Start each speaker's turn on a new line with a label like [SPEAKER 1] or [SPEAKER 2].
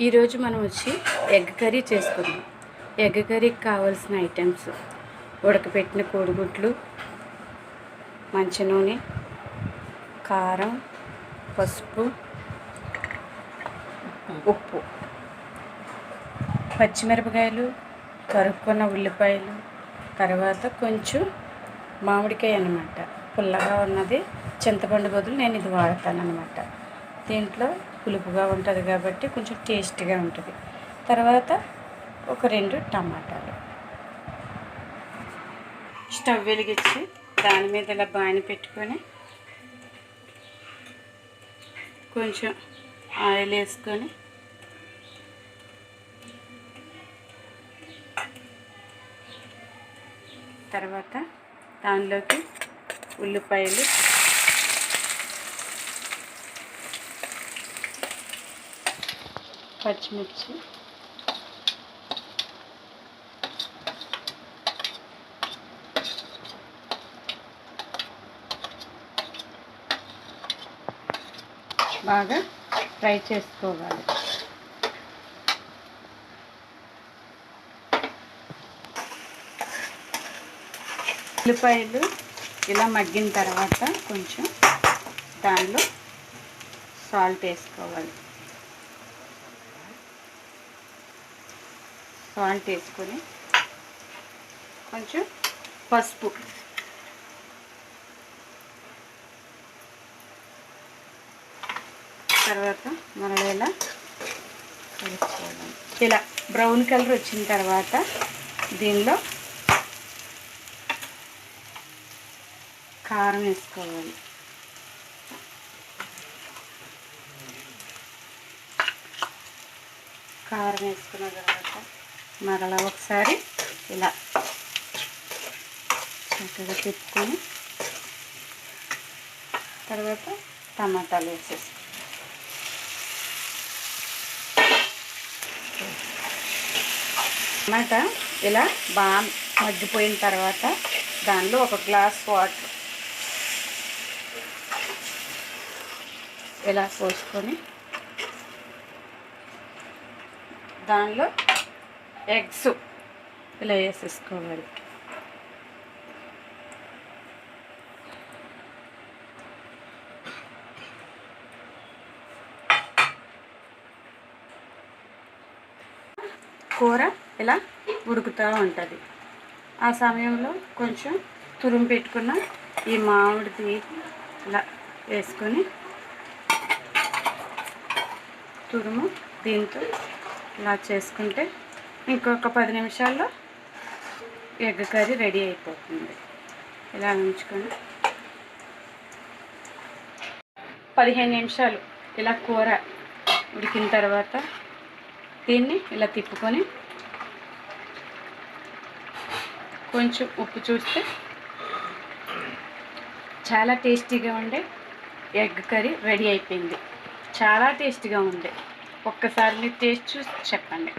[SPEAKER 1] ఈరోజు మనం వచ్చి ఎగ్ కర్రీ చేసుకుందాం. ఎగ్ కర్రీకి కావాల్సిన ఐటమ్స్: ఉడకపెట్టిన కోడిగుడ్లు, మంచి నూనె, కారం, పసుపు, ఉప్పు, పచ్చిమిరపకాయలు, తరుక్కున్న ఉల్లిపాయలు, తర్వాత కొంచెం మామిడికాయ అన్నమాట. పుల్లగా ఉన్నది, చింతపండు బదులు నేను ఇది వాడతాను అన్నమాట. దీంట్లో పులుపుగా ఉంటుంది కాబట్టి కొంచెం టేస్ట్గా ఉంటుంది. తర్వాత ఒక 2 టమాటాలు. స్టవ్ వెలిగించి దాని మీద ఇలా బాణీ పెట్టుకొని కొంచెం ఆయిల్ వేసుకొని తర్వాత దానిలోకి ఉల్లిపాయలు, పచ్చిమిర్చి, బాగా ఫ్రై చేసుకోవాలి. ఉల్లిపాయలు ఇలా మగ్గిన తర్వాత కొంచెం దానిలో సాల్ట్ వేసుకోవాలి. సాల్ట్ వేసుకొని కొంచెం పసుపు, తర్వాత మనం ఇలా కలుపుకోవాలి. ఇలా బ్రౌన్ కలర్ వచ్చిన తర్వాత దీనిలో కారం వేసుకోవాలి. కారం వేసుకున్న తర్వాత మరలా ఒకసారి ఇలా చక్కగా తిప్పుకొని తర్వాత టమాటాలు వేసేసి టమాటా ఇలా బాగా మగ్గిపోయిన తర్వాత దానిలో ఒక గ్లాస్ వాటర్ ఇలా పోసుకొని దానిలో ఎగ్స్ ఇలా వేసేసుకోవాలి. కూర ఇలా ఉడుకుతూ ఉంటుంది. ఆ సమయంలో కొంచెం తురుము పెట్టుకున్న ఈ మామిడిది ఇలా వేసుకొని తురుము దీంతో ఇలా చేసుకుంటే ఇంకొక 10 నిమిషాల్లో ఎగ్ కర్రీ రెడీ అయిపోతుంది. ఇలా ఉంచుకొని 15 నిమిషాలు ఇలా కూర ఉడికిన తర్వాత దీన్ని ఇలా తిప్పుకొని కొంచెం ఉప్పు చూస్తే చాలా టేస్టీగా ఉండే ఎగ్ కర్రీ రెడీ అయిపోయింది. చాలా టేస్టీగా ఉంది. ఒక్కసారి మీరు టేస్ట్ చూసి చెప్పండి.